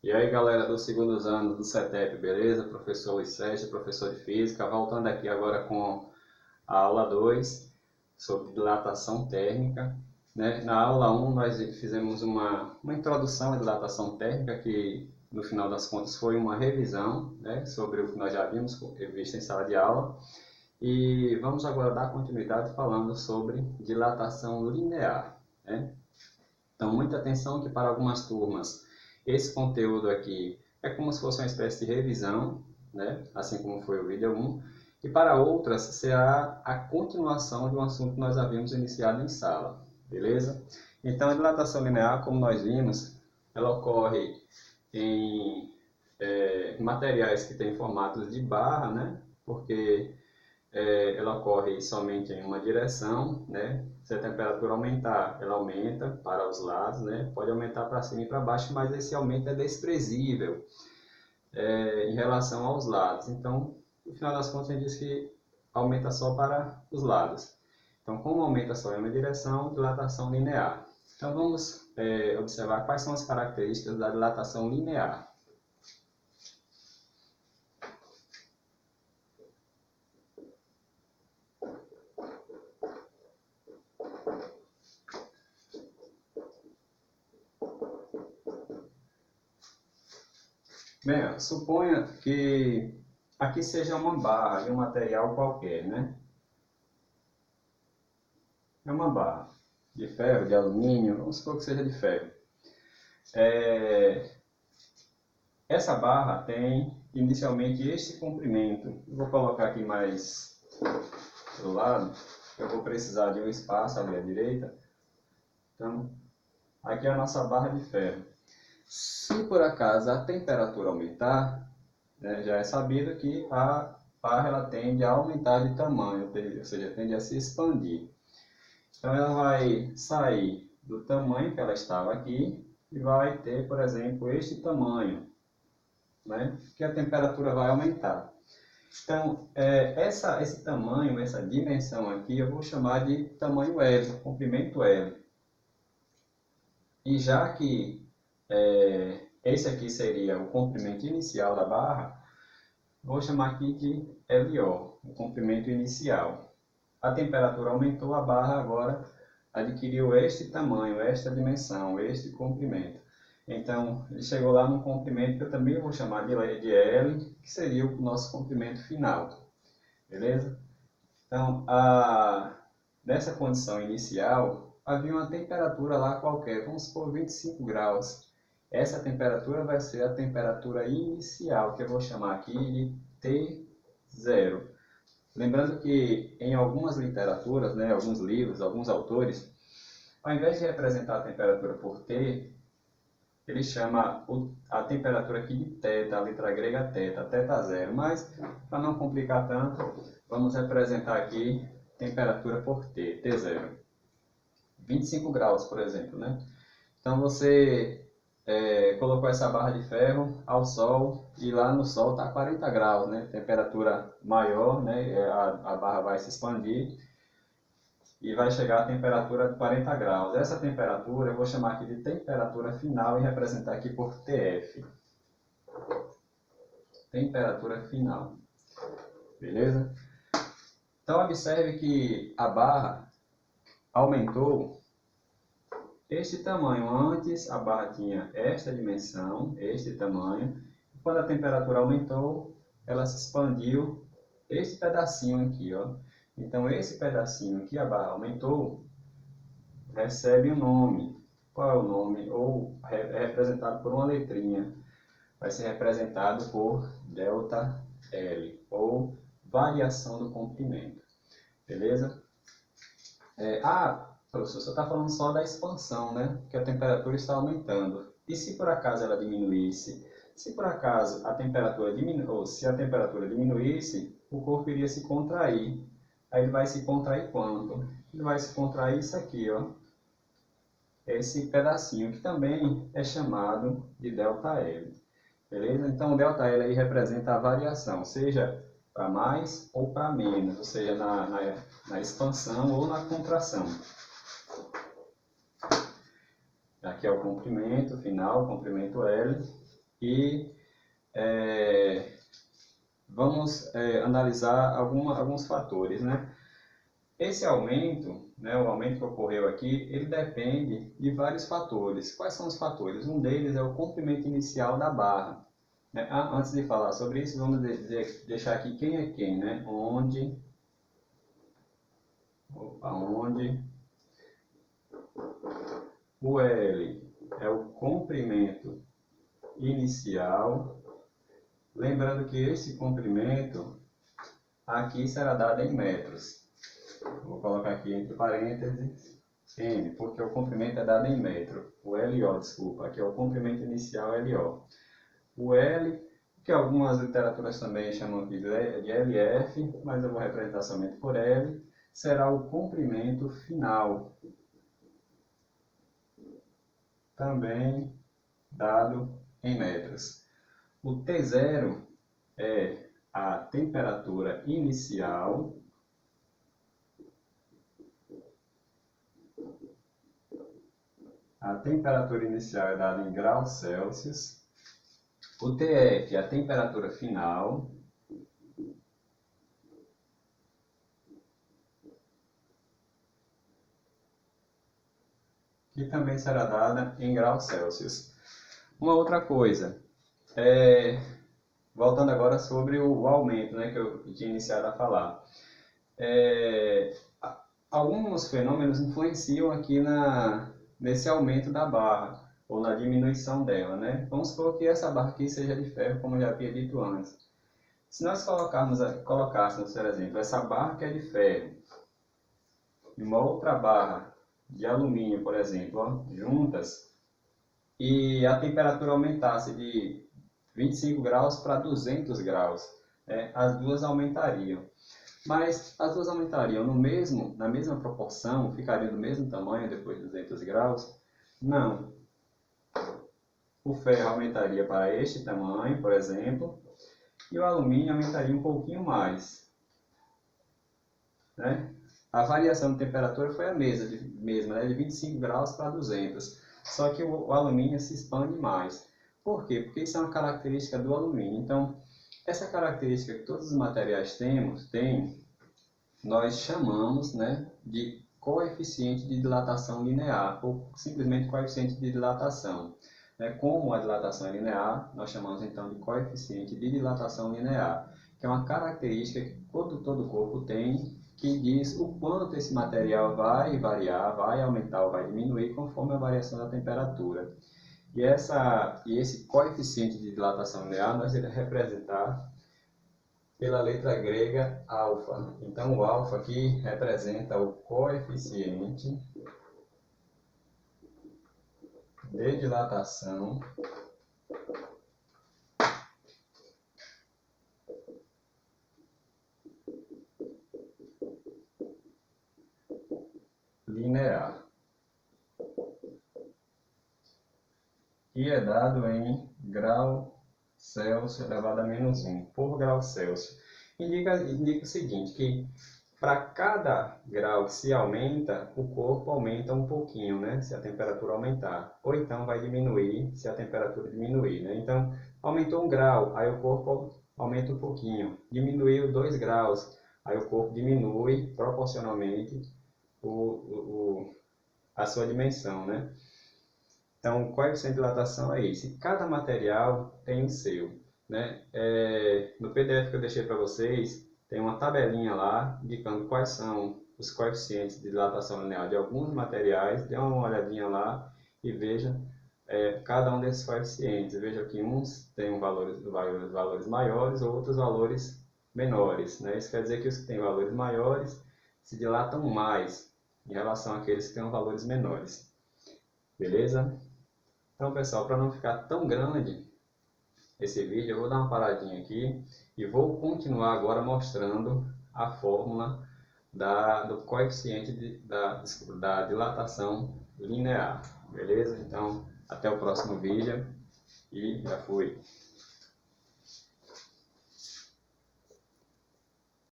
E aí, galera do segundo ano do CETEP, beleza? Professor Luiz Sérgio, professor de Física, voltando aqui agora com a aula 2 sobre dilatação térmica, né? Na aula 1 nós fizemos uma introdução à dilatação térmica, que no final das contas foi uma revisão, né, sobre o que nós já vimos visto em sala de aula. E vamos agora dar continuidade falando sobre dilatação linear, né? Então, muita atenção que para algumas turmas esse conteúdo aqui é como se fosse uma espécie de revisão, né? Assim como foi o vídeo 1, e para outras será a continuação de um assunto que nós havíamos iniciado em sala, beleza? Então, a dilatação linear, como nós vimos, ela ocorre em materiais que têm formatos de barra, né? Porque ela ocorre somente em uma direção, né? Se a temperatura aumentar, ela aumenta para os lados, né? Pode aumentar para cima e para baixo, mas esse aumento é desprezível em relação aos lados. Então, no final das contas, a gente diz que aumenta só para os lados. Então, como aumenta só em uma direção, dilatação linear. Então, vamos observar quais são as características da dilatação linear. Bem, suponha que aqui seja uma barra de um material qualquer, né? É uma barra de ferro, de alumínio, vamos supor que seja de ferro. Essa barra tem inicialmente este comprimento. Eu vou colocar aqui mais do lado, eu vou precisar de um espaço ali à direita. Então, aqui é a nossa barra de ferro. Se por acaso a temperatura aumentar, né, já é sabido que a barra ela tende a aumentar de tamanho, ou seja, tende a se expandir. Então ela vai sair do tamanho que ela estava aqui e vai ter, por exemplo, este tamanho, né, que a temperatura vai aumentar. Então, esse tamanho, essa dimensão aqui, eu vou chamar de tamanho L, comprimento L. E já que esse aqui seria o comprimento inicial da barra, vou chamar aqui de LO, o comprimento inicial. A temperatura aumentou, a barra agora adquiriu este tamanho, esta dimensão, este comprimento. Então, ele chegou lá num comprimento que eu também vou chamar de L, que seria o nosso comprimento final. Beleza? Então, nessa condição inicial, havia uma temperatura lá qualquer, vamos supor 25 graus. Essa temperatura vai ser a temperatura inicial, que eu vou chamar aqui de T0. Lembrando que em algumas literaturas, né, alguns livros, alguns autores, ao invés de representar a temperatura por T, ele chama a temperatura aqui de θ, a letra grega θ 0. Mas, para não complicar tanto, vamos representar aqui temperatura por T, T0. 25 graus, por exemplo, né? Então, você colocou essa barra de ferro ao sol e lá no sol está 40 graus, né? Temperatura maior, né? A barra vai se expandir e vai chegar a temperatura de 40 graus. Essa temperatura eu vou chamar aqui de temperatura final e representar aqui por TF. Temperatura final. Beleza? Então observe que a barra aumentou este tamanho. Antes a barra tinha esta dimensão, este tamanho. Quando a temperatura aumentou, ela se expandiu este pedacinho aqui, ó. Então esse pedacinho que a barra aumentou recebe um nome. Qual é o nome? Ou é representado por uma letrinha. Vai ser representado por ΔL, ou variação do comprimento. Beleza? Professor, você está falando só da expansão, né? Que a temperatura está aumentando. E se por acaso ela diminuísse? Se por acaso a temperatura se a temperatura diminuísse, o corpo iria se contrair. Aí ele vai se contrair quanto? Ele vai se contrair isso aqui, ó. Esse pedacinho, que também é chamado de ΔL. Beleza? Então, o ΔL aí representa a variação, seja para mais ou para menos, ou seja, na expansão ou na contração. Aqui é o comprimento final, comprimento L. e vamos analisar alguns fatores, né? Esse aumento, né, o aumento que ocorreu aqui, ele depende de vários fatores. Quais são os fatores? Um deles é o comprimento inicial da barra. Antes de falar sobre isso, vamos deixar aqui quem é quem, né? Onde o L é o comprimento inicial. Lembrando que esse comprimento aqui será dado em metros. Vou colocar aqui entre parênteses M, porque o comprimento é dado em metro. O LO, desculpa, aqui é o comprimento inicial LO. O L, que algumas literaturas também chamam de LF, mas eu vou representar somente por L, será o comprimento final, também dado em metros. O T0 é a temperatura inicial é dada em graus Celsius. O TF é a temperatura final. Que também será dada em graus Celsius. Uma outra coisa, voltando agora sobre o aumento, né, que eu tinha iniciado a falar. Alguns fenômenos influenciam aqui nesse aumento da barra, ou na diminuição dela, né? Vamos supor que essa barra aqui seja de ferro, como eu já havia dito antes. Se nós colocássemos, por exemplo, essa barra que é de ferro e uma outra barra de alumínio, por exemplo, ó, juntas, e a temperatura aumentasse de 25 graus para 200 graus, as duas aumentariam. Mas as duas aumentariam na mesma proporção, ficariam do mesmo tamanho depois de 200 graus? Não. O ferro aumentaria para este tamanho, por exemplo, e o alumínio aumentaria um pouquinho mais, né? A variação de temperatura foi a mesma, né? De 25 graus para 200. Só que o alumínio se expande mais. Por quê? Porque isso é uma característica do alumínio. Então, essa característica que todos os materiais têm, nós chamamos, né, de coeficiente de dilatação linear, ou simplesmente coeficiente de dilatação. Como a dilatação é linear, nós chamamos então de coeficiente de dilatação linear, que é uma característica que todo corpo tem, que diz o quanto esse material vai variar, vai aumentar ou vai diminuir conforme a variação da temperatura. E esse coeficiente de dilatação linear nós iremos representar pela letra grega alfa. Então o alfa aqui representa o coeficiente de dilatação linear, e é dado em grau Celsius elevado a menos 1 por grau Celsius. Indica o seguinte, que para cada grau que se aumenta, o corpo aumenta um pouquinho, né? Se a temperatura aumentar. Ou então vai diminuir se a temperatura diminuir, né? Então, aumentou 1 grau, aí o corpo aumenta um pouquinho. Diminuiu 2 graus, aí o corpo diminui proporcionalmente a sua dimensão, né? Então, o coeficiente de dilatação é esse. Cada material tem o seu, né? No PDF que eu deixei para vocês, tem uma tabelinha lá indicando quais são os coeficientes de dilatação linear de alguns materiais. Dê uma olhadinha lá e veja cada um desses coeficientes. Veja que uns têm valores maiores, outros valores menores, né? Isso quer dizer que os que têm valores maiores se dilatam mais em relação àqueles que têm valores menores. Beleza? Então, pessoal, para não ficar tão grande esse vídeo, eu vou dar uma paradinha aqui e vou continuar agora mostrando a fórmula do coeficiente da dilatação linear. Beleza? Então, até o próximo vídeo e já fui!